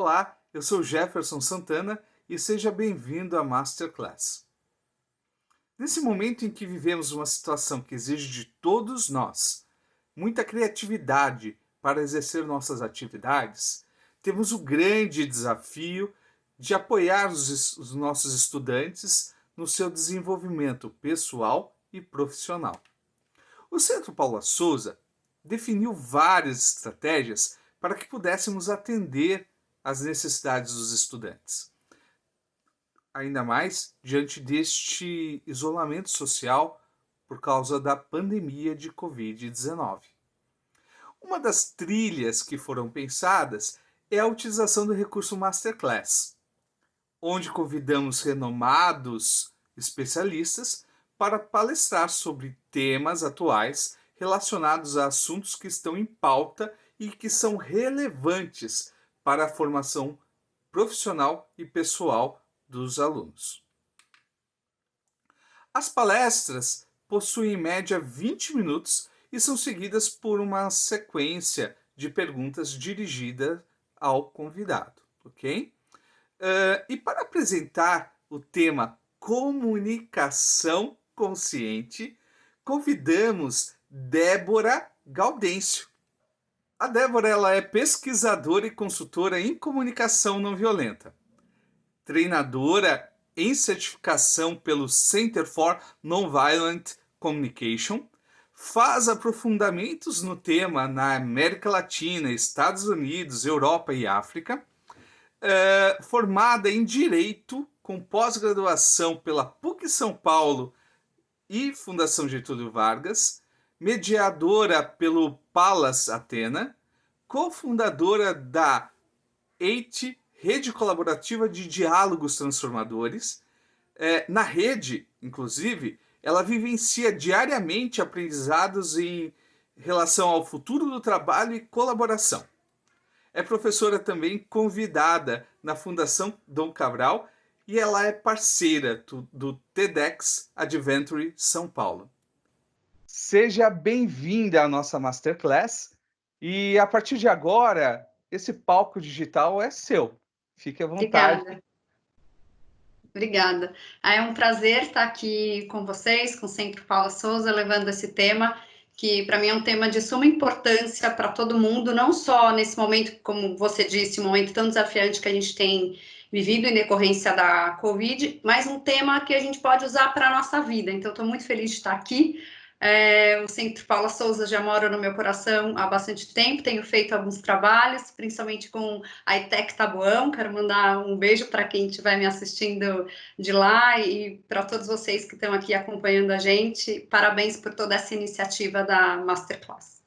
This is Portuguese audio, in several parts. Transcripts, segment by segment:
Olá, eu sou Jefferson Santana e seja bem-vindo à Masterclass. Nesse momento em que vivemos uma situação que exige de todos nós muita criatividade para exercer nossas atividades, temos o grande desafio de apoiar os nossos estudantes no seu desenvolvimento pessoal e profissional. O Centro Paula Souza definiu várias estratégias para que pudéssemos atender às necessidades dos estudantes. Ainda mais diante deste isolamento social por causa da pandemia de Covid-19. Uma das trilhas que foram pensadas é a utilização do recurso Masterclass, onde convidamos renomados especialistas para palestrar sobre temas atuais relacionados a assuntos que estão em pauta e que são relevantes para a formação profissional e pessoal dos alunos. As palestras possuem em média 20 minutos e são seguidas por uma sequência de perguntas dirigidas ao convidado, ok? E para apresentar o tema comunicação consciente, convidamos Débora Gaudêncio. A Débora ela é pesquisadora e consultora em comunicação não violenta, treinadora em certificação pelo Center for Nonviolent Communication, faz aprofundamentos no tema na América Latina, Estados Unidos, Europa e África, formada em Direito, com pós-graduação pela PUC São Paulo e Fundação Getúlio Vargas, mediadora pelo Palas Athena, cofundadora da EIT, Rede Colaborativa de Diálogos Transformadores. Na rede, inclusive, ela vivencia diariamente aprendizados em relação ao futuro do trabalho e colaboração. É professora também convidada na Fundação Dom Cabral e ela é parceira do TEDx Adventure São Paulo. Seja bem-vinda à nossa Masterclass e a partir de agora, esse palco digital é seu. Fique à vontade. Obrigada. É um prazer estar aqui com vocês, com o Centro Paula Souza, levando esse tema, que para mim é um tema de suma importância para todo mundo, não só nesse momento, como você disse, um momento tão desafiante que a gente tem vivido em decorrência da Covid, mas um tema que a gente pode usar para a nossa vida. Então, estou muito feliz de estar aqui. O Centro Paula Souza já mora no meu coração há bastante tempo, tenho feito alguns trabalhos, principalmente com a ITEC Taboão. Quero mandar um beijo para quem estiver me assistindo de lá e para todos vocês que estão aqui acompanhando a gente. Parabéns por toda essa iniciativa da Masterclass.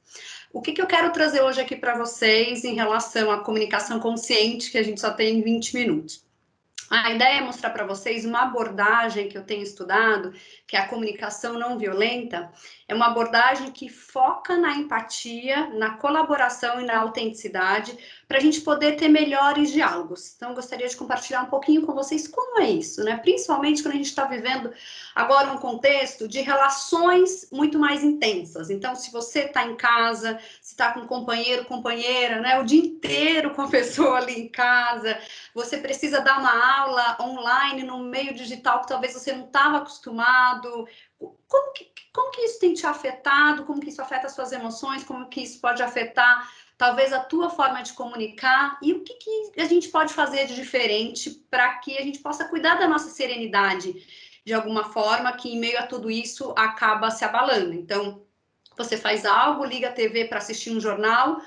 O que eu quero trazer hoje aqui para vocês em relação à comunicação consciente, que a gente só tem 20 minutos. A ideia é mostrar para vocês uma abordagem que eu tenho estudado, que é a comunicação não violenta. É uma abordagem que foca na empatia, na colaboração e na autenticidade, para a gente poder ter melhores diálogos. Então, eu gostaria de compartilhar um pouquinho com vocês como é isso, né? Principalmente quando a gente está vivendo agora um contexto de relações muito mais intensas. Então, se você está em casa, se está com um companheiro, companheira, né? O dia inteiro com a pessoa ali em casa, você precisa dar uma aula online no meio digital que talvez você não estava acostumado. Como que isso tem te afetado? Como que isso afeta as suas emoções? Como que isso pode afetar, talvez, a tua forma de comunicar? E o que a gente pode fazer de diferente para que a gente possa cuidar da nossa serenidade de alguma forma que, em meio a tudo isso, acaba se abalando? Então, você faz algo, liga a TV para assistir um jornal,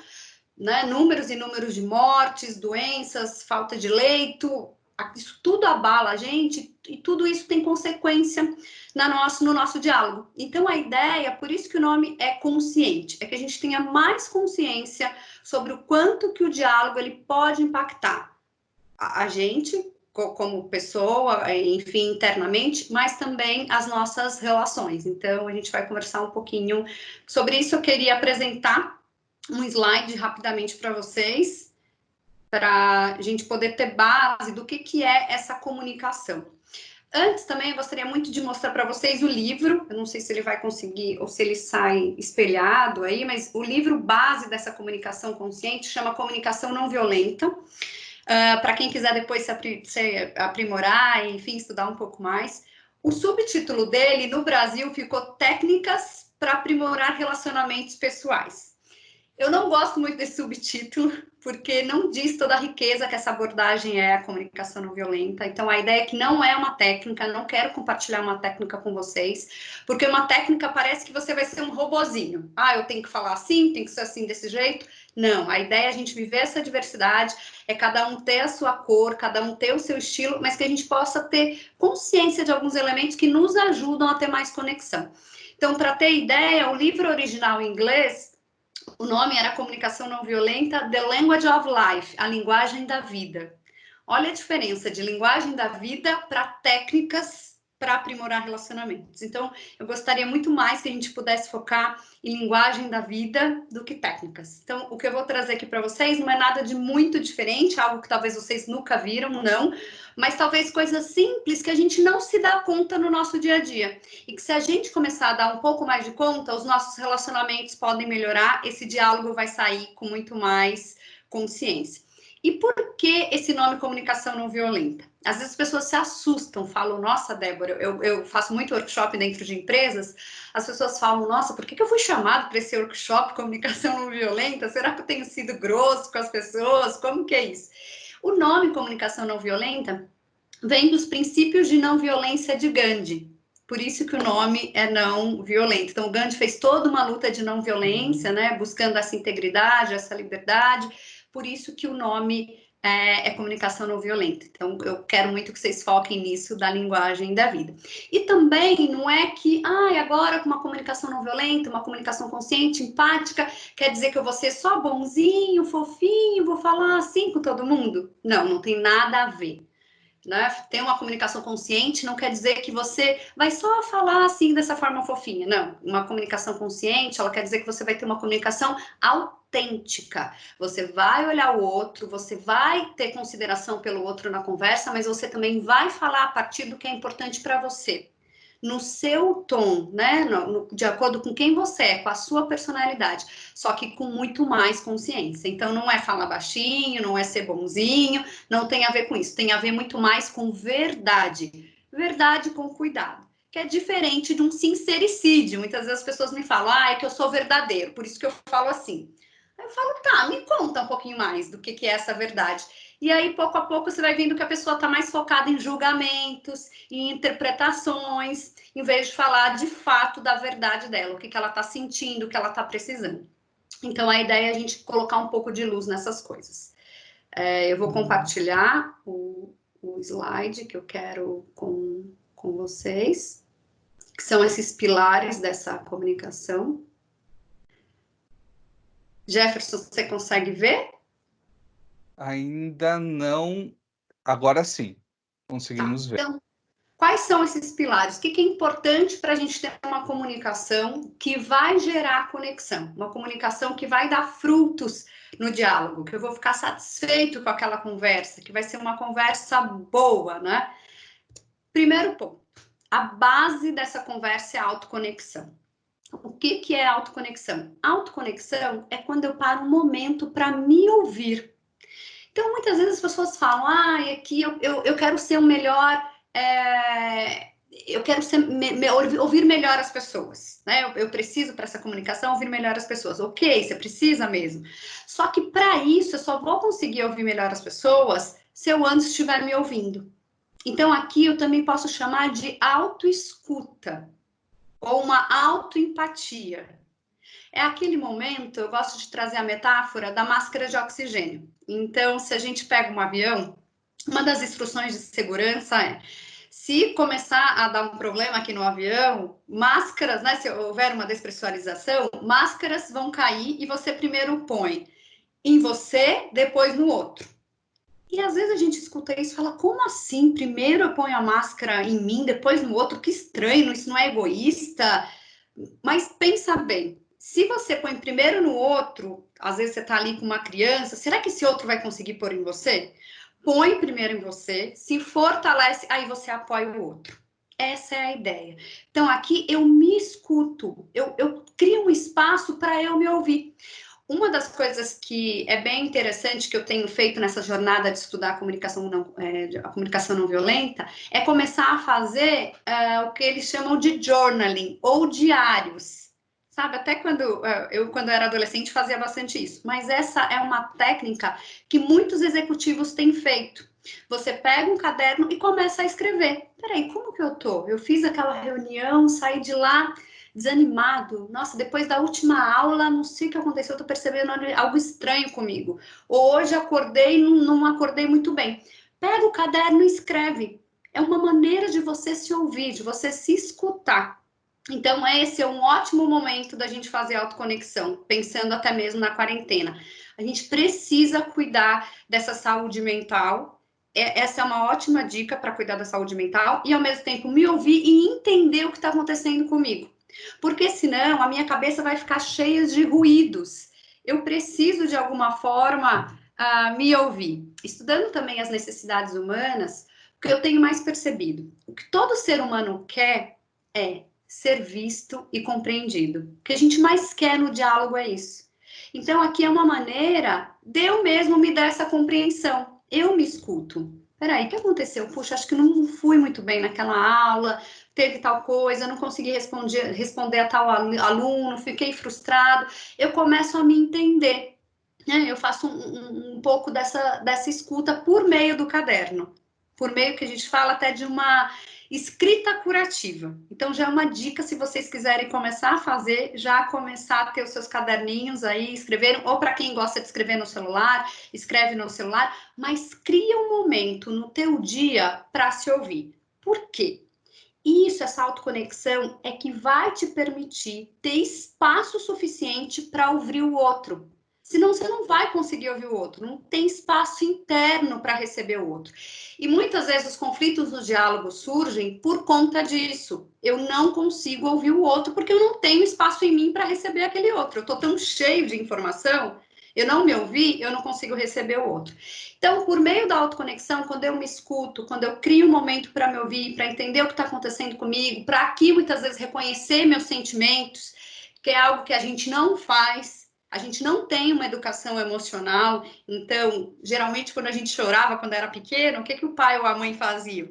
né? Números e números de mortes, doenças, falta de leito, isso tudo abala a gente e tudo isso tem consequência no nosso diálogo. Então, a ideia, por isso que o nome é consciente, é que a gente tenha mais consciência sobre o quanto que o diálogo ele pode impactar a gente como pessoa, enfim, internamente, mas também as nossas relações. Então, a gente vai conversar um pouquinho sobre isso. Eu queria apresentar um slide rapidamente para vocês, para a gente poder ter base do que é essa comunicação. Antes também eu gostaria muito de mostrar para vocês o livro, eu não sei se ele vai conseguir ou se ele sai espelhado aí, mas o livro base dessa comunicação consciente chama Comunicação Não Violenta. Para quem quiser depois se aprimorar, enfim, estudar um pouco mais. O subtítulo dele, no Brasil, ficou Técnicas para aprimorar relacionamentos pessoais. Eu não gosto muito desse subtítulo, porque não diz toda a riqueza que essa abordagem é a comunicação não violenta. Então, a ideia é que não é uma técnica, não quero compartilhar uma técnica com vocês, porque uma técnica parece que você vai ser um robozinho. Ah, eu tenho que falar assim, tem que ser assim, desse jeito. Não, a ideia é a gente viver essa diversidade, é cada um ter a sua cor, cada um ter o seu estilo, mas que a gente possa ter consciência de alguns elementos que nos ajudam a ter mais conexão. Então, para ter ideia, o livro original em inglês, o nome era Comunicação Não Violenta, The Language of Life, a linguagem da vida. Olha a diferença de linguagem da vida para técnicas para aprimorar relacionamentos. Então, eu gostaria muito mais que a gente pudesse focar em linguagem da vida do que técnicas. Então, o que eu vou trazer aqui para vocês não é nada de muito diferente, algo que talvez vocês nunca viram, não, mas talvez coisas simples que a gente não se dá conta no nosso dia a dia. E que se a gente começar a dar um pouco mais de conta, os nossos relacionamentos podem melhorar, esse diálogo vai sair com muito mais consciência. E por que esse nome comunicação não violenta? Às vezes as pessoas se assustam, falam, nossa, Débora, eu faço muito workshop dentro de empresas, as pessoas falam, nossa, por que eu fui chamado para esse workshop comunicação não violenta? Será que eu tenho sido grosso com as pessoas? Como que é isso? O nome comunicação não violenta vem dos princípios de não violência de Gandhi. Por isso que o nome é não violento. Então, o Gandhi fez toda uma luta de não violência, né? Buscando essa integridade, essa liberdade. Por isso que o nome é comunicação não violenta. Então, eu quero muito que vocês foquem nisso da linguagem da vida. E também não é que, agora com uma comunicação não violenta, uma comunicação consciente, empática, quer dizer que eu vou ser só bonzinho, fofinho, vou falar assim com todo mundo? Não, não tem nada a ver. Né? Ter uma comunicação consciente não quer dizer que você vai só falar assim dessa forma fofinha, não. Uma comunicação consciente, ela quer dizer que você vai ter uma comunicação autêntica. Você vai olhar o outro, você vai ter consideração pelo outro na conversa, mas você também vai falar a partir do que é importante para você. No seu tom, né? De acordo com quem você é, com a sua personalidade, só que com muito mais consciência. Então, não é falar baixinho, não é ser bonzinho, não tem a ver com isso, tem a ver muito mais com verdade. Verdade com cuidado, que é diferente de um sincericídio. Muitas vezes as pessoas me falam, é que eu sou verdadeiro, por isso que eu falo assim. Aí eu falo, tá, me conta um pouquinho mais do que é essa verdade. E aí, pouco a pouco, você vai vendo que a pessoa está mais focada em julgamentos, em interpretações, em vez de falar de fato da verdade dela, o que ela está sentindo, o que ela está precisando. Então, a ideia é a gente colocar um pouco de luz nessas coisas. Eu vou compartilhar o slide que eu quero com vocês, que são esses pilares dessa comunicação. Jefferson, você consegue ver? Ainda não. Agora sim, Tá. conseguimos ver. Então, quais são esses pilares? O que é importante para a gente ter uma comunicação que vai gerar conexão? Uma comunicação que vai dar frutos no diálogo, que eu vou ficar satisfeito com aquela conversa, que vai ser uma conversa boa, né? Primeiro ponto, a base dessa conversa é a autoconexão. O que é autoconexão? Autoconexão é quando eu paro um momento para me ouvir. Então, muitas vezes as pessoas falam, aqui eu quero ser o melhor, eu quero ouvir melhor as pessoas, né? Eu preciso, para essa comunicação, ouvir melhor as pessoas. Ok, você precisa mesmo. Só que, para isso, eu só vou conseguir ouvir melhor as pessoas se eu antes estiver me ouvindo. Então, aqui eu também posso chamar de autoescuta ou uma autoempatia. É aquele momento, eu gosto de trazer a metáfora da máscara de oxigênio. Então, se a gente pega um avião, uma das instruções de segurança é: se começar a dar um problema aqui no avião, máscaras, né? Se houver uma despressurização, máscaras vão cair e você primeiro põe em você, depois no outro. E às vezes a gente escuta isso e fala, como assim? Primeiro eu ponho a máscara em mim, depois no outro? Que estranho, isso não é egoísta? Mas pensa bem, se você põe primeiro no outro, às vezes você está ali com uma criança, será que esse outro vai conseguir pôr em você? Põe primeiro em você, se fortalece, aí você apoia o outro. Essa é a ideia. Então, aqui eu me escuto, eu crio um espaço para eu me ouvir. uma das coisas que é bem interessante que eu tenho feito nessa jornada de estudar a comunicação não violenta é começar a fazer o que eles chamam de journaling ou diários. Sabe, até quando era adolescente, fazia bastante isso. Mas essa é uma técnica que muitos executivos têm feito. Você pega um caderno e começa a escrever. Peraí, como que eu tô? Eu fiz aquela reunião, saí de lá desanimado. Nossa, depois da última aula, não sei o que aconteceu, eu tô percebendo algo estranho comigo. Hoje acordei e não acordei muito bem. Pega o caderno e escreve. É uma maneira de você se ouvir, de você se escutar. Então, esse é um ótimo momento da gente fazer autoconexão, pensando até mesmo na quarentena. A gente precisa cuidar dessa saúde mental. Essa é uma ótima dica para cuidar da saúde mental e, ao mesmo tempo, me ouvir e entender o que está acontecendo comigo. Porque senão a minha cabeça vai ficar cheia de ruídos. Eu preciso, de alguma forma, me ouvir. Estudando também as necessidades humanas, o que eu tenho mais percebido, o que todo ser humano quer é ser visto e compreendido. O que a gente mais quer no diálogo é isso. Então, aqui é uma maneira de eu mesmo me dar essa compreensão. Eu me escuto. Peraí, o que aconteceu? Puxa, acho que não fui muito bem naquela aula, teve tal coisa, não consegui responder a tal aluno, fiquei frustrado. Eu começo a me entender. Né? Eu faço um pouco dessa escuta por meio do caderno. Por meio que a gente fala até de uma escrita curativa. Então, já é uma dica, se vocês quiserem começar a fazer, já começar a ter os seus caderninhos aí, escrever, ou para quem gosta de escrever no celular, escreve no celular, mas cria um momento no teu dia para se ouvir. Por quê? Isso, essa autoconexão, é que vai te permitir ter espaço suficiente para ouvir o outro. Senão você não vai conseguir ouvir o outro, não tem espaço interno para receber o outro. E muitas vezes os conflitos no diálogo surgem por conta disso. Eu não consigo ouvir o outro porque eu não tenho espaço em mim para receber aquele outro. Eu estou tão cheio de informação, eu não me ouvi, eu não consigo receber o outro. Então, por meio da autoconexão, quando eu me escuto, quando eu crio um momento para me ouvir, para entender o que está acontecendo comigo, para aqui muitas vezes reconhecer meus sentimentos, que é algo que a gente não faz. A gente não tem uma educação emocional, então, geralmente, quando a gente chorava, quando era pequeno, o que o pai ou a mãe faziam?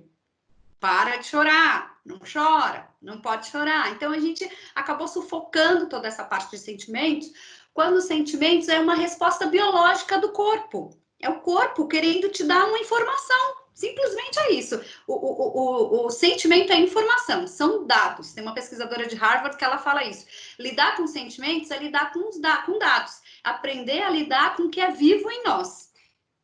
Para de chorar, não chora, não pode chorar. Então, a gente acabou sufocando toda essa parte de sentimentos, quando os sentimentos é uma resposta biológica do corpo. É o corpo querendo te dar uma informação. Simplesmente é isso. O sentimento é informação, são dados. Tem uma pesquisadora de Harvard que ela fala isso. Lidar com sentimentos é lidar com dados. Aprender a lidar com o que é vivo em nós.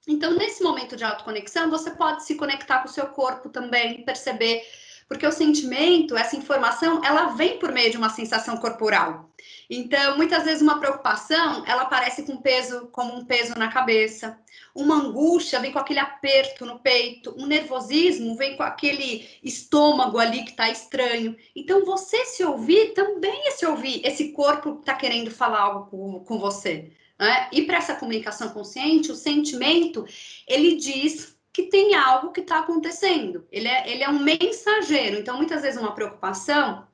Então, nesse momento de autoconexão, você pode se conectar com o seu corpo também, perceber, porque o sentimento, essa informação, ela vem por meio de uma sensação corporal. Então, muitas vezes uma preocupação, ela aparece com peso, como um peso na cabeça. Uma angústia vem com aquele aperto no peito. Um nervosismo vem com aquele estômago ali que está estranho. Então, você se ouvir também é se ouvir. Esse corpo está querendo falar algo com você. Né? E para essa comunicação consciente, o sentimento, ele diz que tem algo que está acontecendo. Ele é um mensageiro. Então, muitas vezes, uma preocupação,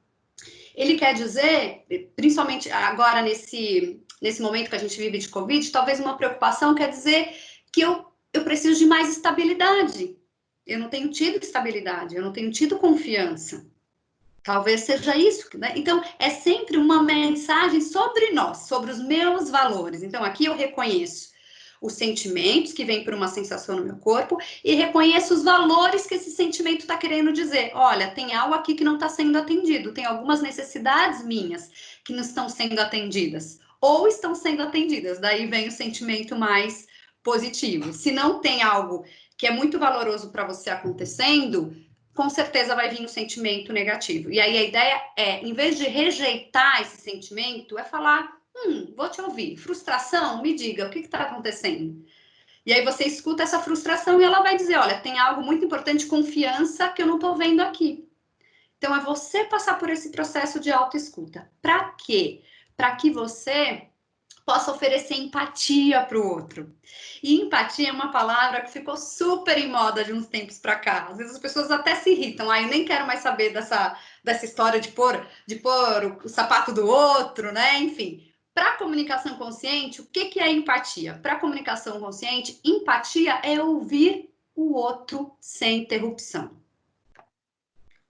ele quer dizer, principalmente agora nesse momento que a gente vive de Covid, talvez uma preocupação quer dizer que eu preciso de mais estabilidade. Eu não tenho tido estabilidade, eu não tenho tido confiança. Talvez seja isso, né? Então, é sempre uma mensagem sobre nós, sobre os meus valores. Então, aqui eu reconheço os sentimentos que vêm por uma sensação no meu corpo e reconheço os valores que esse sentimento está querendo dizer. Olha, tem algo aqui que não está sendo atendido, tem algumas necessidades minhas que não estão sendo atendidas ou estão sendo atendidas. Daí vem o sentimento mais positivo. Se não tem algo que é muito valoroso para você acontecendo, com certeza vai vir um sentimento negativo. E aí a ideia é, em vez de rejeitar esse sentimento, é falar, vou te ouvir. Frustração? Me diga, o que está acontecendo? E aí você escuta essa frustração e ela vai dizer, olha, tem algo muito importante, confiança, que eu não estou vendo aqui. Então, é você passar por esse processo de autoescuta. Para quê? Para que você possa oferecer empatia para o outro. E empatia é uma palavra que ficou super em moda de uns tempos para cá. Às vezes as pessoas até se irritam. Eu nem quero mais saber dessa história de pôr o sapato do outro, né? Enfim. Para a comunicação consciente, o que é empatia? Para a comunicação consciente, empatia é ouvir o outro sem interrupção.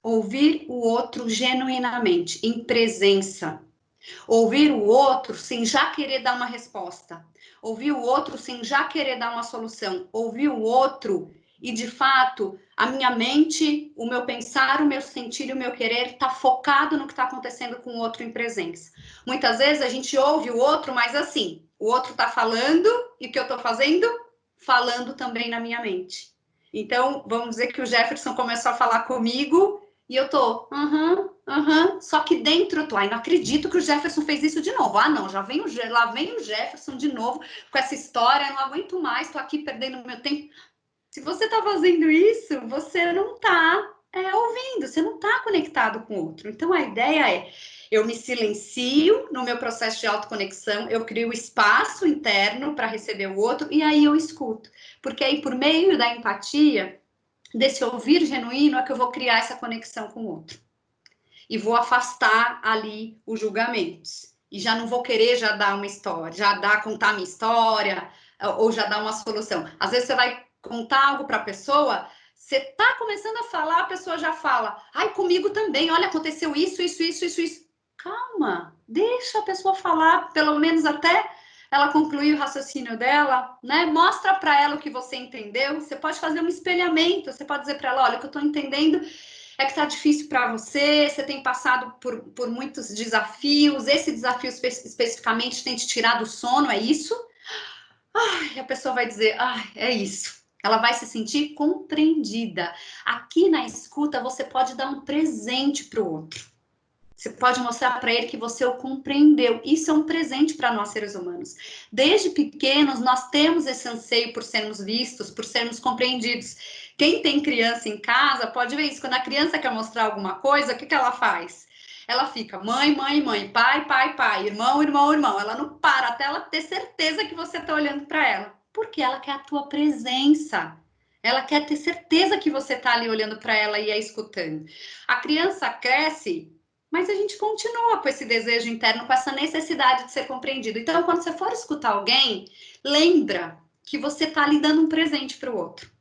Ouvir o outro genuinamente, em presença. Ouvir o outro sem já querer dar uma resposta. Ouvir o outro sem já querer dar uma solução. Ouvir o outro e, de fato, a minha mente, o meu pensar, o meu sentir e o meu querer está focado no que está acontecendo com o outro em presença. Muitas vezes a gente ouve o outro, mas assim, o outro está falando e o que eu estou fazendo? Falando também na minha mente. Então, vamos dizer que o Jefferson começou a falar comigo e eu tô, só que dentro eu tô, ai, não acredito que o Jefferson fez isso de novo. Ah, não, lá vem o Jefferson de novo com essa história, não aguento mais, tô aqui perdendo meu tempo. Se você tá fazendo isso, você não tá ouvindo, você não tá conectado com o outro. Então, a ideia é, eu me silencio no meu processo de autoconexão, eu crio espaço interno para receber o outro, e aí eu escuto. Porque aí, por meio da empatia, desse ouvir genuíno, é que eu vou criar essa conexão com o outro. E vou afastar ali os julgamentos. E já não vou querer já dar uma história, contar a minha história, ou já dar uma solução. Às vezes você vai contar algo para a pessoa, você tá começando a falar, a pessoa já fala, ai, comigo também, olha, aconteceu isso. Calma, deixa a pessoa falar, pelo menos até ela concluir o raciocínio dela, né? Mostra para ela o que você entendeu. Você pode fazer um espelhamento, você pode dizer para ela, olha, o que eu estou entendendo é que está difícil para você, você tem passado por muitos desafios, esse desafio especificamente tem te tirado o sono, é isso? Ai, a pessoa vai dizer, é isso. Ela vai se sentir compreendida. Aqui na escuta, você pode dar um presente para o outro. Você pode mostrar para ele que você o compreendeu. Isso é um presente para nós, seres humanos. Desde pequenos, nós temos esse anseio por sermos vistos, por sermos compreendidos. Quem tem criança em casa pode ver isso. Quando a criança quer mostrar alguma coisa, o que ela faz? Ela fica mãe, mãe, mãe, pai, pai, pai, irmão, irmão, irmão. Ela não para até ela ter certeza que você está olhando para ela. Porque ela quer a tua presença. Ela quer ter certeza que você está ali olhando para ela e a escutando. A criança cresce, mas a gente continua com esse desejo interno, com essa necessidade de ser compreendido. Então, quando você for escutar alguém, lembra que você está ali dando um presente para o outro.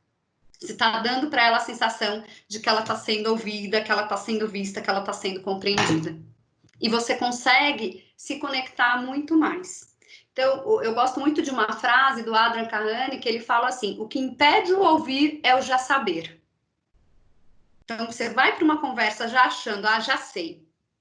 Você está dando para ela a sensação de que ela está sendo ouvida, que ela está sendo vista, que ela está sendo compreendida. E você consegue se conectar muito mais. Então, eu gosto muito de uma frase do Adrian Kahane, que ele fala assim, o que impede o ouvir é o já saber. Então, você vai para uma conversa já achando,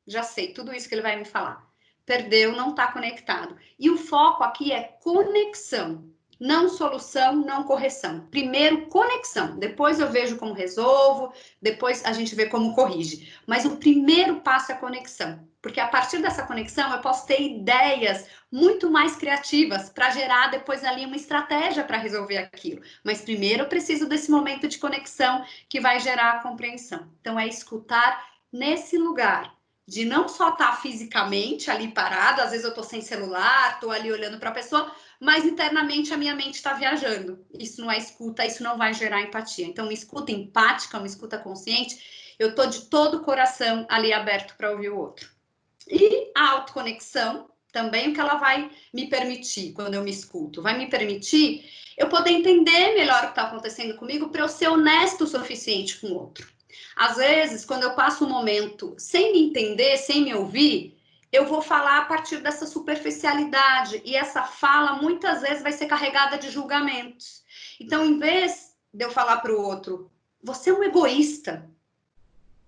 já sei tudo isso que ele vai me falar. Perdeu, não está conectado. E o foco aqui é conexão, não solução, não correção. Primeiro, conexão. Depois eu vejo como resolvo, depois a gente vê como corrige. Mas o primeiro passo é a conexão. Porque a partir dessa conexão eu posso ter ideias muito mais criativas para gerar depois ali uma estratégia para resolver aquilo. Mas primeiro eu preciso desse momento de conexão que vai gerar a compreensão. Então é escutar nesse lugar de não só estar fisicamente ali parado, às vezes eu estou sem celular, estou ali olhando para a pessoa, mas internamente a minha mente está viajando. Isso não é escuta, isso não vai gerar empatia. Então, uma escuta empática, uma escuta consciente, eu estou de todo o coração ali aberto para ouvir o outro. E a autoconexão, também o que ela vai me permitir quando eu me escuto? Vai me permitir eu poder entender melhor o que está acontecendo comigo para eu ser honesto o suficiente com o outro. Às vezes, quando eu passo um momento sem me entender, sem me ouvir, eu vou falar a partir dessa superficialidade. E essa fala, muitas vezes, vai ser carregada de julgamentos. Então, em vez de eu falar para o outro, você é um egoísta,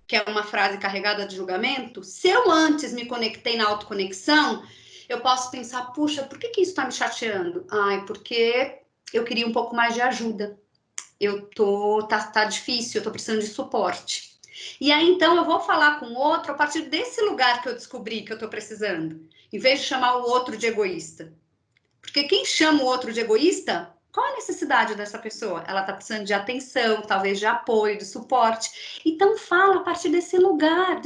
que é uma frase carregada de julgamento, se eu antes me conectei na autoconexão, eu posso pensar, puxa, por que isso está me chateando? Ai, porque eu queria um pouco mais de ajuda. Tá difícil, eu tô precisando de suporte. E aí, então, eu vou falar com o outro a partir desse lugar que eu descobri que eu tô precisando, em vez de chamar o outro de egoísta. Porque quem chama o outro de egoísta, qual a necessidade dessa pessoa? Ela tá precisando de atenção, talvez de apoio, de suporte. Então, fala a partir desse lugar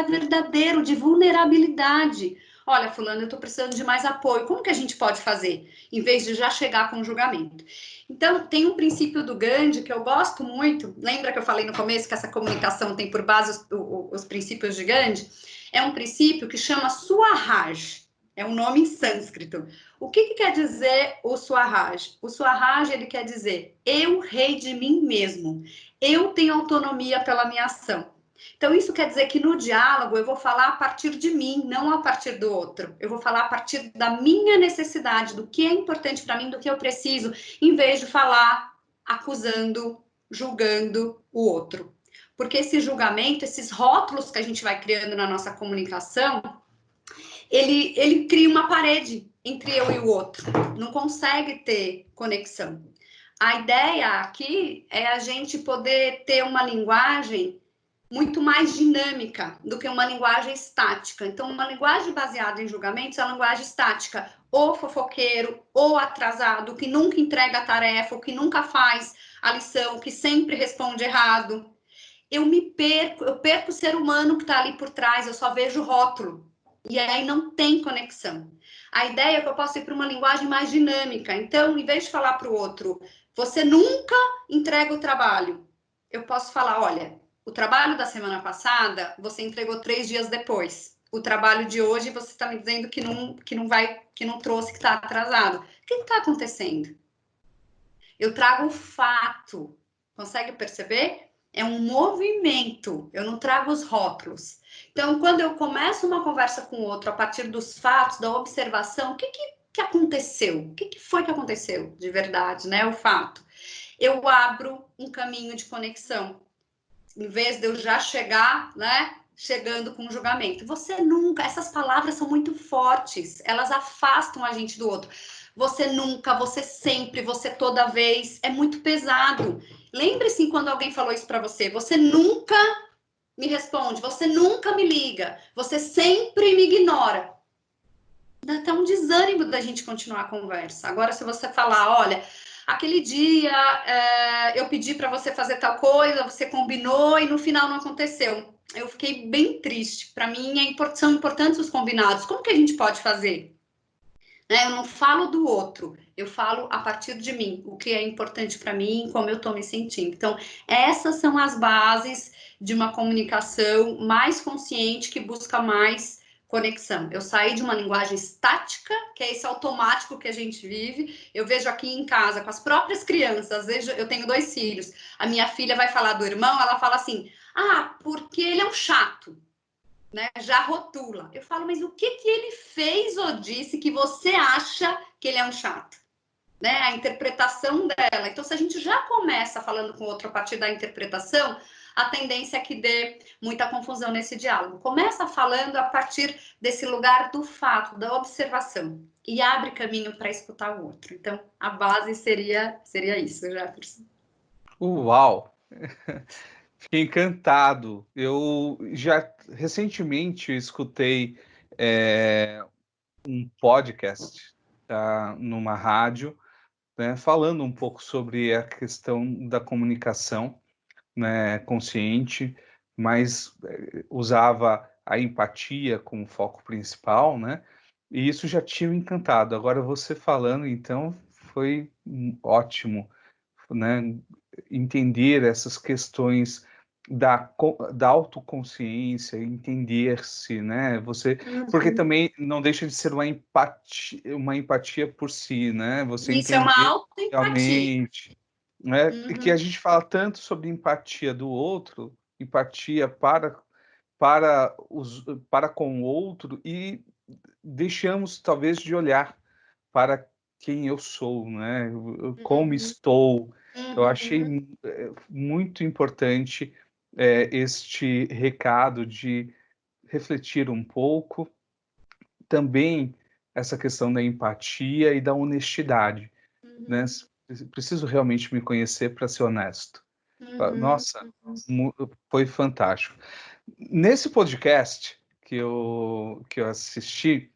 verdadeiro, de vulnerabilidade. Olha, fulano, eu tô precisando de mais apoio. Como que a gente pode fazer? Em vez de já chegar com um julgamento. Então, tem um princípio do Gandhi que eu gosto muito. Lembra que eu falei no começo que essa comunicação tem por base os princípios de Gandhi? É um princípio que chama Swaraj. É um nome em sânscrito. O que quer dizer o Swaraj? O Swaraj, ele quer dizer eu, rei de mim mesmo. Eu tenho autonomia pela minha ação. Então, isso quer dizer que no diálogo eu vou falar a partir de mim, não a partir do outro. Eu vou falar a partir da minha necessidade, do que é importante para mim, do que eu preciso, em vez de falar acusando, julgando o outro. Porque esse julgamento, esses rótulos que a gente vai criando na nossa comunicação, ele cria uma parede entre eu e o outro. Não consegue ter conexão. A ideia aqui é a gente poder ter uma linguagem muito mais dinâmica do que uma linguagem estática. Então, uma linguagem baseada em julgamentos é uma linguagem estática, ou fofoqueiro, ou atrasado, que nunca entrega a tarefa, que nunca faz a lição, que sempre responde errado. Eu perco o ser humano que está ali por trás, eu só vejo o rótulo. E aí não tem conexão. A ideia é que eu possa ir para uma linguagem mais dinâmica. Então, em vez de falar para o outro, você nunca entrega o trabalho, eu posso falar, olha, o trabalho da semana passada você entregou 3 dias depois. O trabalho de hoje você está me dizendo que não trouxe, que está atrasado. O que está acontecendo? Eu trago o fato. Consegue perceber? É um movimento. Eu não trago os rótulos. Então, quando eu começo uma conversa com o outro a partir dos fatos, da observação, o que aconteceu? O que foi que aconteceu de verdade, né? O fato. Eu abro um caminho de conexão. Em vez de eu já chegar, né? Chegando com um julgamento. Você nunca, essas palavras são muito fortes, elas afastam a gente do outro. Você nunca, você sempre, você toda vez, é muito pesado. Lembre-se quando alguém falou isso para você, você nunca me responde, você nunca me liga, você sempre me ignora. Dá até um desânimo da gente continuar a conversa. Agora, se você falar, olha, aquele dia eu pedi para você fazer tal coisa, você combinou e no final não aconteceu. Eu fiquei bem triste. Para mim, são importantes os combinados. Como que a gente pode fazer? Né? Eu não falo do outro, eu falo a partir de mim, o que é importante para mim, como eu estou me sentindo. Então, essas são as bases de uma comunicação mais consciente que busca mais conexão. Eu saí de uma linguagem estática, que é esse automático que a gente vive. Eu vejo aqui em casa com as próprias crianças, às vezes eu tenho 2 filhos. A minha filha vai falar do irmão, ela fala assim: "Ah, porque ele é um chato". Né, já rotula. Eu falo, mas o que ele fez ou disse que você acha que ele é um chato? Né? A interpretação dela. Então, se a gente já começa falando com o outro a partir da interpretação, a tendência é que dê muita confusão nesse diálogo. Começa falando a partir desse lugar do fato, da observação, e abre caminho para escutar o outro. Então, a base seria isso, Jefferson. Uau! Fiquei encantado. Eu já recentemente escutei um podcast, tá, numa rádio, né, falando um pouco sobre a questão da comunicação, né, consciente, mas usava a empatia como foco principal, né? E isso já tinha me encantado. Agora você falando, então, foi ótimo, né? Entender essas questões da autoconsciência, entender-se, né? Você, porque também não deixa de ser uma empatia por si, né? Você Isso é uma entender autoempatia. realmente, né? E que a gente fala tanto sobre empatia do outro, empatia para com o outro e deixamos talvez de olhar para quem eu sou, né? Como Uhum, estou. Eu achei uhum. muito importante este recado de refletir um pouco, também essa questão da empatia e da honestidade, né? Uhum, Preciso realmente me conhecer para ser honesto. uhum, Nossa, foi fantástico. Nesse podcast que eu assisti,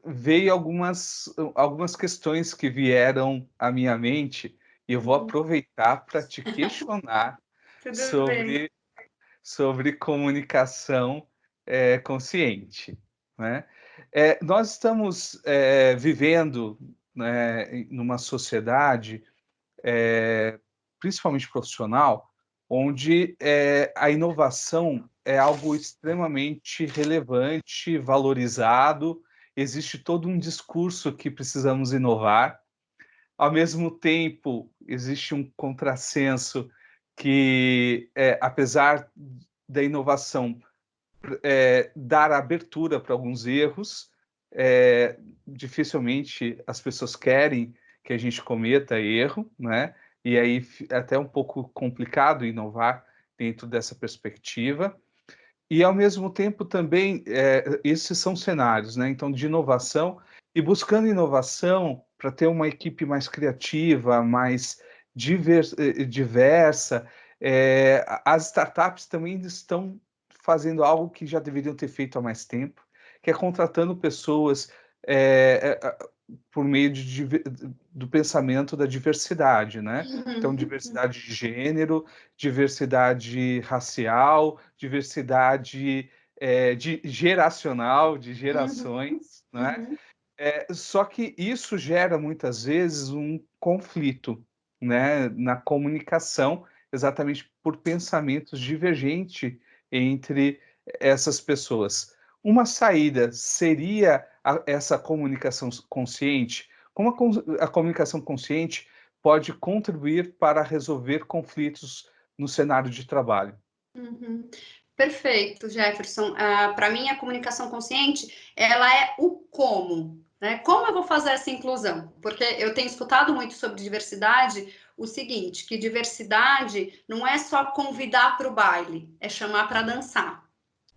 veio algumas questões que vieram à minha mente e eu vou uhum. aproveitar para te questionar Tudo bem. sobre, sobre comunicação consciente, né? Nós estamos vivendo, né, numa sociedade principalmente profissional, onde a inovação é algo extremamente relevante, valorizado existe todo um discurso que precisamos inovar. Ao mesmo tempo, existe um contrassenso que, apesar da inovação dar abertura para alguns erros, dificilmente as pessoas querem que a gente cometa erro, né? E aí é até um pouco complicado inovar dentro dessa perspectiva. E, ao mesmo tempo, também, esses são cenários, né? Então, de inovação, e buscando inovação para ter uma equipe mais criativa, mais diversa. As startups também estão fazendo algo que já deveriam ter feito há mais tempo, que é contratando pessoas por meio do pensamento da diversidade, né? Então, diversidade de gênero, diversidade racial, diversidade geracional, de gerações, né? Só que isso gera muitas vezes um conflito, né, na comunicação, exatamente por pensamentos divergentes entre essas pessoas. Uma saída seria essa comunicação consciente? Como a comunicação consciente pode contribuir para resolver conflitos no cenário de trabalho? Uhum. Perfeito, Jefferson. Para mim, a comunicação consciente, ela é o como, né? Como eu vou fazer essa inclusão? Porque eu tenho escutado muito sobre diversidade o seguinte, que diversidade não é só convidar para o baile, é chamar para dançar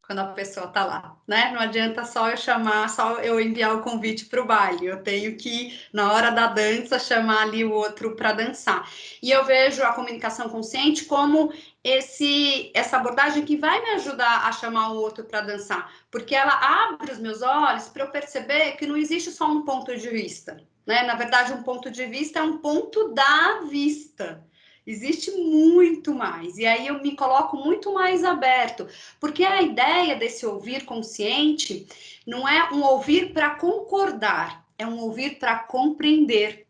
quando a pessoa tá lá, né? Não adianta só eu chamar, só eu enviar o convite para o baile. Eu tenho que, na hora da dança, chamar ali o outro para dançar. E eu vejo a comunicação consciente como essa abordagem que vai me ajudar a chamar o outro para dançar, porque ela abre os meus olhos para eu perceber que não existe só um ponto de vista, né? Na verdade, um ponto de vista é um ponto da vista. Existe muito mais, e aí eu me coloco muito mais aberto, porque a ideia desse ouvir consciente não é um ouvir para concordar, é um ouvir para compreender,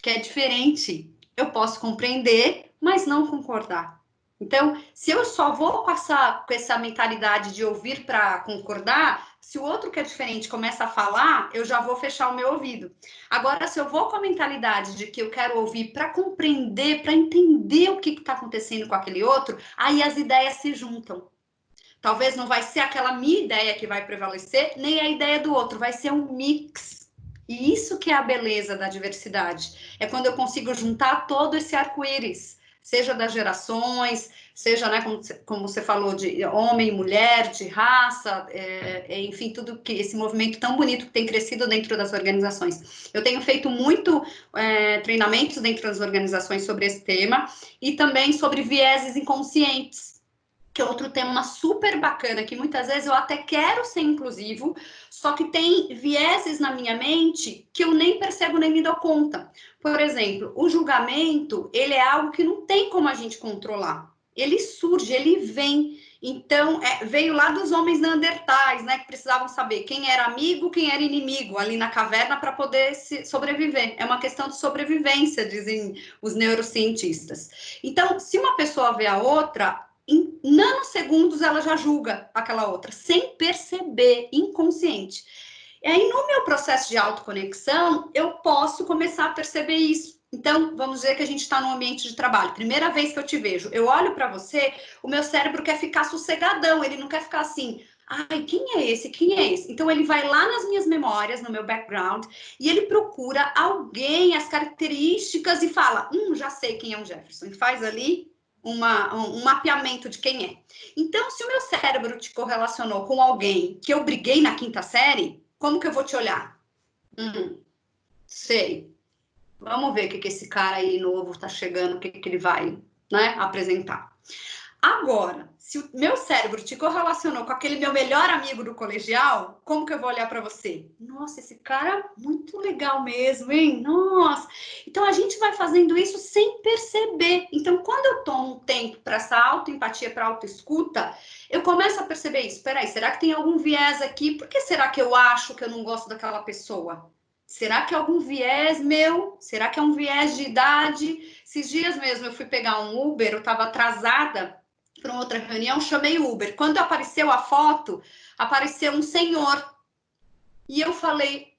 que é diferente. Eu posso compreender, mas não concordar. Então, se eu só vou passar com essa mentalidade de ouvir para concordar, se o outro que é diferente começa a falar, eu já vou fechar o meu ouvido. Agora, se eu vou com a mentalidade de que eu quero ouvir para compreender, para entender o que está acontecendo com aquele outro, aí as ideias se juntam. Talvez não vai ser aquela minha ideia que vai prevalecer, nem a ideia do outro, vai ser um mix. E isso que é a beleza da diversidade. É quando eu consigo juntar todo esse arco-íris, seja das gerações, seja, né, como você falou, de homem e mulher, de raça, enfim, tudo que esse movimento tão bonito que tem crescido dentro das organizações. Eu tenho feito muito treinamentos dentro das organizações sobre esse tema e também sobre vieses inconscientes, que é outro tema super bacana, que muitas vezes eu até quero ser inclusivo, só que tem vieses na minha mente que eu nem percebo nem me dou conta. Por exemplo, o julgamento, ele é algo que não tem como a gente controlar. Ele surge, ele vem. Então, veio lá dos homens neandertais, né, que precisavam saber quem era amigo, quem era inimigo, ali na caverna para poder sobreviver. É uma questão de sobrevivência, dizem os neurocientistas. Então, se uma pessoa vê a outra, em nanosegundos ela já julga aquela outra, sem perceber, inconsciente. E aí, no meu processo de autoconexão, eu posso começar a perceber isso. Então, vamos dizer que a gente está no ambiente de trabalho. Primeira vez que eu te vejo, eu olho para você, o meu cérebro quer ficar sossegadão, ele não quer ficar assim. Ai, quem é esse? Quem é esse? Então, ele vai lá nas minhas memórias, no meu background, e ele procura alguém, as características, e fala: já sei quem é o Jefferson. E faz ali um mapeamento de quem é. Então, se o meu cérebro te correlacionou com alguém que eu briguei na quinta série, como que eu vou te olhar? Sei. Vamos ver o que esse cara aí novo tá chegando, o que ele vai, né, apresentar. Agora, se o meu cérebro te correlacionou com aquele meu melhor amigo do colegial, como que eu vou olhar para você? Nossa, esse cara é muito legal mesmo, hein? Nossa. Então a gente vai fazendo isso sem perceber. Então, quando eu tomo um tempo para essa autoempatia, para autoescuta, eu começo a perceber isso. Peraí, será que tem algum viés aqui? Por que será que eu acho que eu não gosto daquela pessoa? Será que é algum viés meu? Será que é um viés de idade? Esses dias mesmo eu fui pegar um Uber, eu estava atrasada para outra reunião, chamei o Uber. Quando apareceu a foto, apareceu um senhor. E eu falei,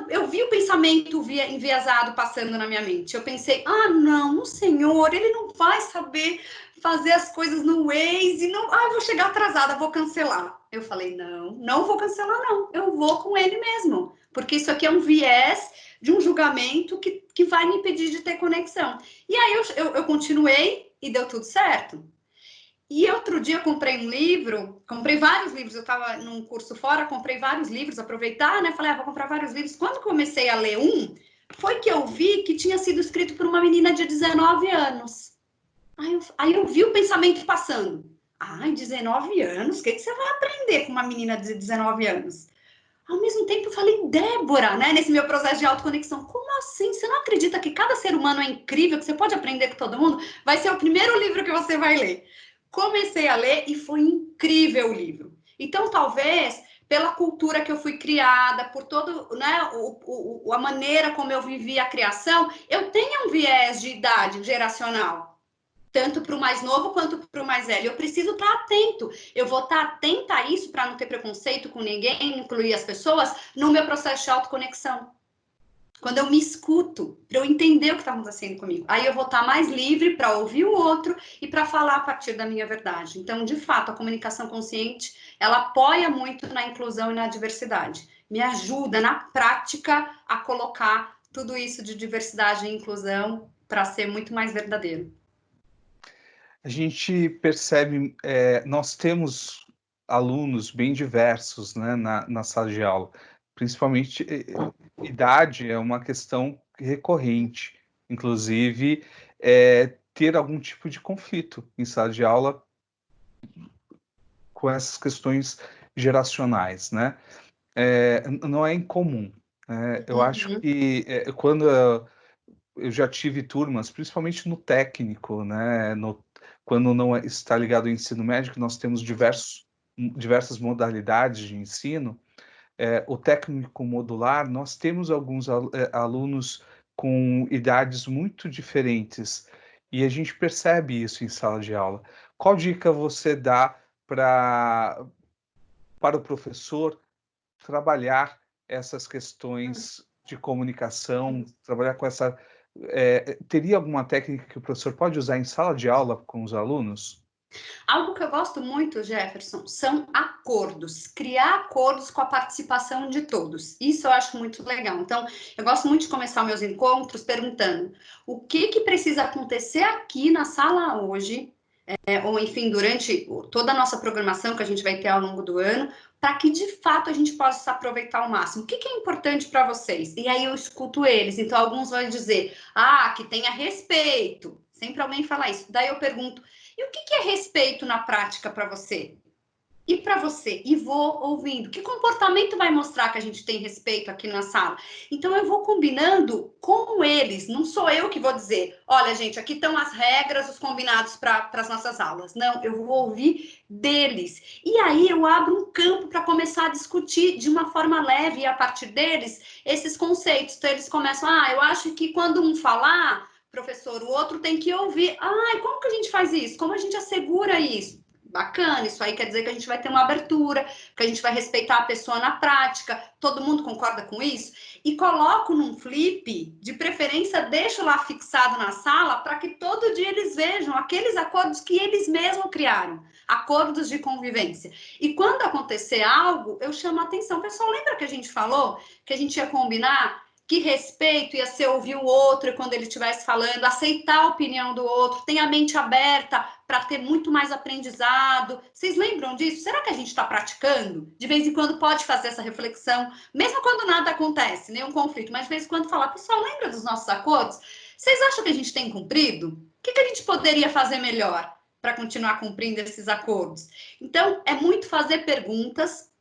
eu vi o pensamento enviesado passando na minha mente. Eu pensei, não, o senhor, ele não vai saber fazer as coisas no Waze, não, eu vou chegar atrasada, vou cancelar. Eu falei, não vou cancelar, não, eu vou com ele mesmo, porque isso aqui é um viés de um julgamento que vai me impedir de ter conexão. E aí eu continuei e deu tudo certo. E outro dia eu comprei um livro, comprei vários livros, eu estava num curso fora, comprei vários livros, aproveitar, né? Falei, vou comprar vários livros. Quando comecei a ler foi que eu vi que tinha sido escrito por uma menina de 19 anos. Aí eu vi o pensamento passando. 19 anos? O que você vai aprender com uma menina de 19 anos? Ao mesmo tempo, eu falei, Débora, né? Nesse meu processo de autoconexão, como assim? Você não acredita que cada ser humano é incrível, que você pode aprender com todo mundo? Vai ser o primeiro livro que você vai ler. Comecei a ler e foi incrível o livro. Então, talvez, pela cultura que eu fui criada, por todo, né, a maneira como eu vivi a criação, eu tenho um viés de idade geracional tanto para o mais novo quanto para o mais velho. Eu preciso estar atento. Eu vou estar atenta a isso para não ter preconceito com ninguém, incluir as pessoas no meu processo de autoconexão. Quando eu me escuto, para eu entender o que está acontecendo comigo. Aí eu vou estar mais livre para ouvir o outro e para falar a partir da minha verdade. Então, de fato, a comunicação consciente, ela apoia muito na inclusão e na diversidade. Me ajuda, na prática, a colocar tudo isso de diversidade e inclusão para ser muito mais verdadeiro. A gente percebe, nós temos alunos bem diversos, né, na sala de aula, principalmente idade é uma questão recorrente, inclusive ter algum tipo de conflito em sala de aula com essas questões geracionais, né? Não é incomum. Eu acho Uhum. que quando eu já tive turmas, principalmente no técnico, né? Quando não está ligado ao ensino médio, nós temos diversas modalidades de ensino. O técnico modular, nós temos alguns alunos com idades muito diferentes e a gente percebe isso em sala de aula. Qual dica você dá para o professor trabalhar essas questões de comunicação, trabalhar com essa. Teria alguma técnica que o professor pode usar em sala de aula com os alunos? Algo que eu gosto muito, Jefferson, são acordos, criar acordos com a participação de todos. Isso eu acho muito legal. Então, eu gosto muito de começar meus encontros perguntando o que precisa acontecer aqui na sala hoje, ou enfim, durante toda a nossa programação que a gente vai ter ao longo do ano, para que de fato a gente possa aproveitar ao máximo. O que é importante para vocês? E aí eu escuto eles. Então, alguns vão dizer, que tenha respeito. Sempre alguém fala isso. Daí eu pergunto, e o que é respeito na prática para você? E para você? E vou ouvindo. Que comportamento vai mostrar que a gente tem respeito aqui na sala? Então eu vou combinando com eles. Não sou eu que vou dizer, olha, gente, aqui estão as regras, os combinados para as nossas aulas. Não, eu vou ouvir deles. E aí eu abro um campo para começar a discutir de uma forma leve e a partir deles esses conceitos. Então eles começam, eu acho que quando um falar, professor, o outro tem que ouvir. Como que a gente faz isso? Como a gente assegura isso? Bacana, isso aí quer dizer que a gente vai ter uma abertura, que a gente vai respeitar a pessoa na prática. Todo mundo concorda com isso? E coloco num flip, de preferência deixo lá fixado na sala para que todo dia eles vejam aqueles acordos que eles mesmos criaram, acordos de convivência. E quando acontecer algo, eu chamo a atenção. Pessoal, lembra que a gente falou que a gente ia combinar que respeito ia ser ouvir o outro quando ele estivesse falando, aceitar a opinião do outro, ter a mente aberta para ter muito mais aprendizado. Vocês lembram disso? Será que a gente está praticando? De vez em quando pode fazer essa reflexão, mesmo quando nada acontece, nenhum conflito, mas de vez em quando falar, pessoal, lembra dos nossos acordos? Vocês acham que a gente tem cumprido? O que a gente poderia fazer melhor para continuar cumprindo esses acordos? Então, é muito fazer perguntas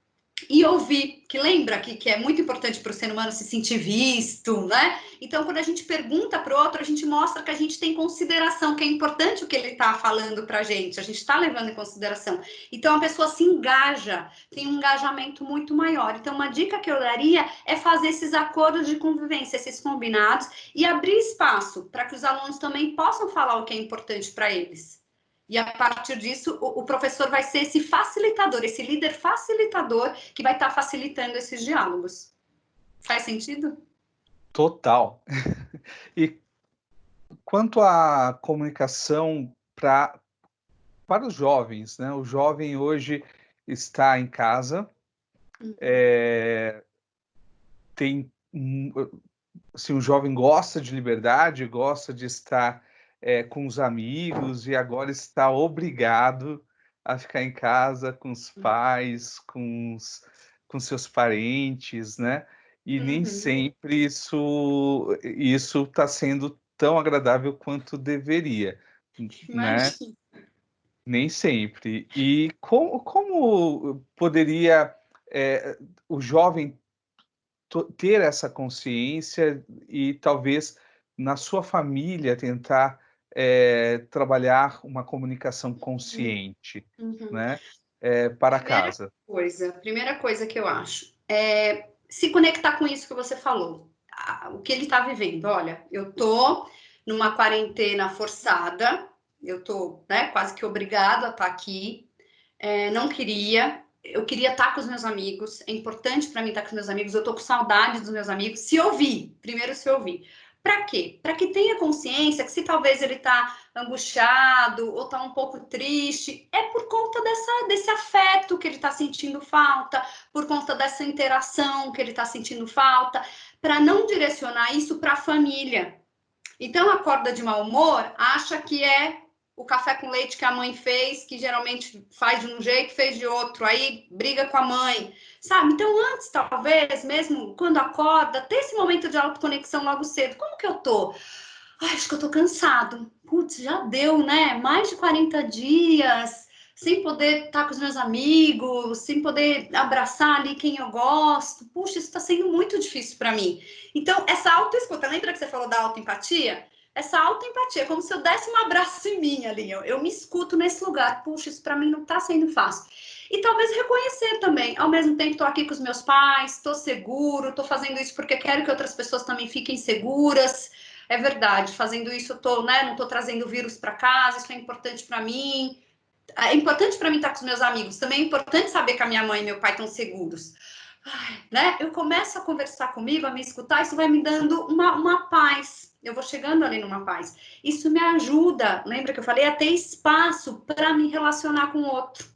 e ouvir, que lembra que é muito importante para o ser humano se sentir visto, né? Então, quando a gente pergunta para o outro, a gente mostra que a gente tem consideração, que é importante o que ele está falando para a gente está levando em consideração. Então, a pessoa se engaja, tem um engajamento muito maior. Então, uma dica que eu daria é fazer esses acordos de convivência, esses combinados, e abrir espaço para que os alunos também possam falar o que é importante para eles. E a partir disso, o professor vai ser esse facilitador, esse líder facilitador que vai estar facilitando esses diálogos. Faz sentido? Total. E quanto à comunicação para os jovens, né? O jovem hoje está em casa, Uhum, tem assim, o jovem gosta de liberdade, gosta de estar com os amigos e agora está obrigado a ficar em casa com os pais, com seus parentes, né? E nem uhum. sempre isso está sendo tão agradável quanto deveria, né? Imagina. Nem sempre. E como poderia o jovem ter essa consciência e talvez na sua família tentar trabalhar uma comunicação consciente, Uhum. né, para casa. Primeira coisa que eu acho é se conectar com isso que você falou, o que ele está vivendo. Olha, eu tô numa quarentena forçada, eu tô, né, quase que obrigado a estar aqui. Não queria, eu queria estar com os meus amigos. É importante para mim estar com os meus amigos. Eu tô com saudade dos meus amigos. Se ouvir, primeiro se ouvir. Para quê? Para que tenha consciência que se talvez ele está angustiado ou está um pouco triste, é por conta desse afeto que ele está sentindo falta, por conta dessa interação que ele está sentindo falta, para não direcionar isso para a família. Então, acorda de mau humor, acha que é o café com leite que a mãe fez, que geralmente faz de um jeito, fez de outro, aí briga com a mãe, sabe? Então, antes, talvez, mesmo quando acorda, ter esse momento de autoconexão logo cedo. Como que eu tô? Ai, acho que eu tô cansado. Putz, já deu, né? Mais de 40 dias sem poder estar com os meus amigos, sem poder abraçar ali quem eu gosto. Puxa, isso está sendo muito difícil para mim. Então, essa autoescuta, lembra que você falou da autoempatia? Essa autoempatia, é como se eu desse um abraço em mim ali. Eu me escuto nesse lugar. Puxa, isso para mim não está sendo fácil. E talvez reconhecer também. Ao mesmo tempo, estou aqui com os meus pais, estou seguro, estou fazendo isso porque quero que outras pessoas também fiquem seguras. É verdade, fazendo isso eu tô, né, não estou trazendo vírus para casa, isso é importante para mim. É importante para mim estar com os meus amigos, também é importante saber que a minha mãe e meu pai estão seguros. Ai, né? Eu começo a conversar comigo, a me escutar, isso vai me dando uma paz. Eu vou chegando ali numa paz. Isso me ajuda, lembra que eu falei, a ter espaço para me relacionar com o outro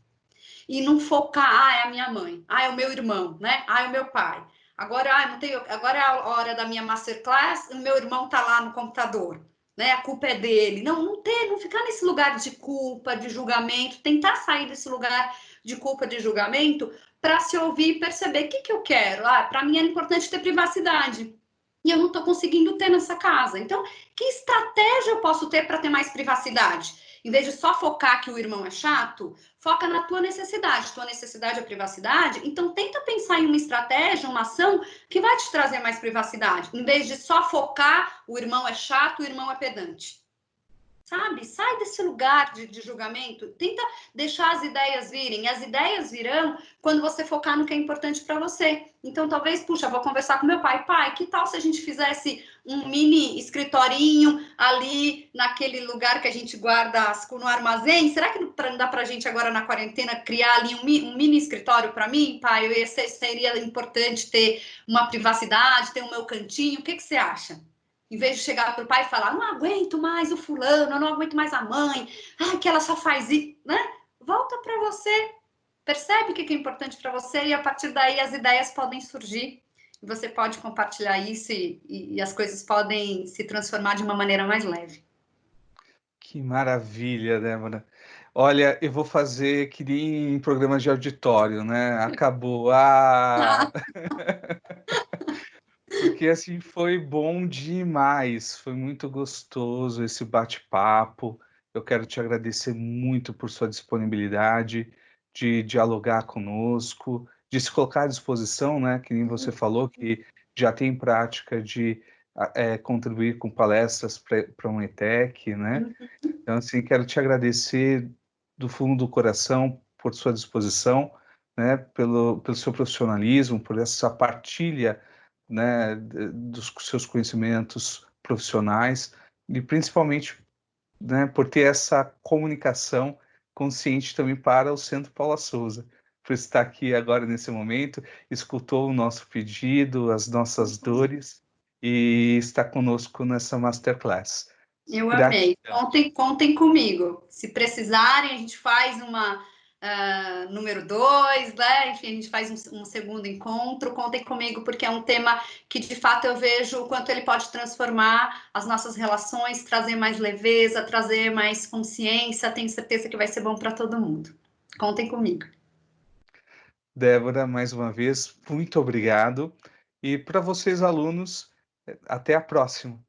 e não focar, é a minha mãe, é o meu irmão, né? É o meu pai. Agora, não tenho, agora é a hora da minha masterclass, o meu irmão tá lá no computador, né? A culpa é dele. Não ficar nesse lugar de culpa, de julgamento, tentar sair desse lugar de culpa, de julgamento, para se ouvir e perceber o que eu quero. Para mim é importante ter privacidade. E eu não estou conseguindo ter nessa casa. Então, que estratégia eu posso ter para ter mais privacidade? Em vez de só focar que o irmão é chato, foca na tua necessidade. Tua necessidade é privacidade, então tenta pensar em uma estratégia, uma ação que vai te trazer mais privacidade, em vez de só focar o irmão é chato, o irmão é pedante. Sabe? Sai desse lugar de julgamento, tenta deixar as ideias virem. As ideias virão quando você focar no que é importante para você. Então, talvez, puxa, vou conversar com meu pai. Pai, que tal se a gente fizesse um mini escritorinho ali naquele lugar que a gente guarda no armazém? Será que não dá para a gente agora na quarentena criar ali um mini escritório para mim? Pai, seria importante ter uma privacidade, ter o meu cantinho. O que você acha? Em vez de chegar para o pai e falar, não aguento mais o fulano, eu não aguento mais a mãe, que ela só faz isso, né? Volta para você, percebe o que é importante para você e a partir daí as ideias podem surgir. E você pode compartilhar isso e as coisas podem se transformar de uma maneira mais leve. Que maravilha, Débora. Olha, eu vou fazer que nem em programas de auditório, né? Acabou. Ah! Porque assim foi bom demais, foi muito gostoso esse bate-papo. Eu quero te agradecer muito por sua disponibilidade de dialogar conosco, de se colocar à disposição, né? Que nem você falou, que já tem prática de contribuir com palestras para um ETEC, né? Então, assim, quero te agradecer do fundo do coração por sua disposição, né, pelo seu profissionalismo, por essa partilha, né, dos seus conhecimentos profissionais e principalmente, né, por ter essa comunicação consciente também para o Centro Paula Souza. por estar aqui agora nesse momento, escutou o nosso pedido, as nossas dores e está conosco nessa masterclass. Eu amei. Gratidão. Contem comigo. Se precisarem, a gente faz uma número 2, né? Enfim, a gente faz um segundo encontro. Contem comigo, porque é um tema que de fato eu vejo o quanto ele pode transformar as nossas relações, trazer mais leveza, trazer mais consciência. Tenho certeza que vai ser bom para todo mundo. Contem comigo. Débora, mais uma vez, muito obrigado. E para vocês, alunos, até a próxima.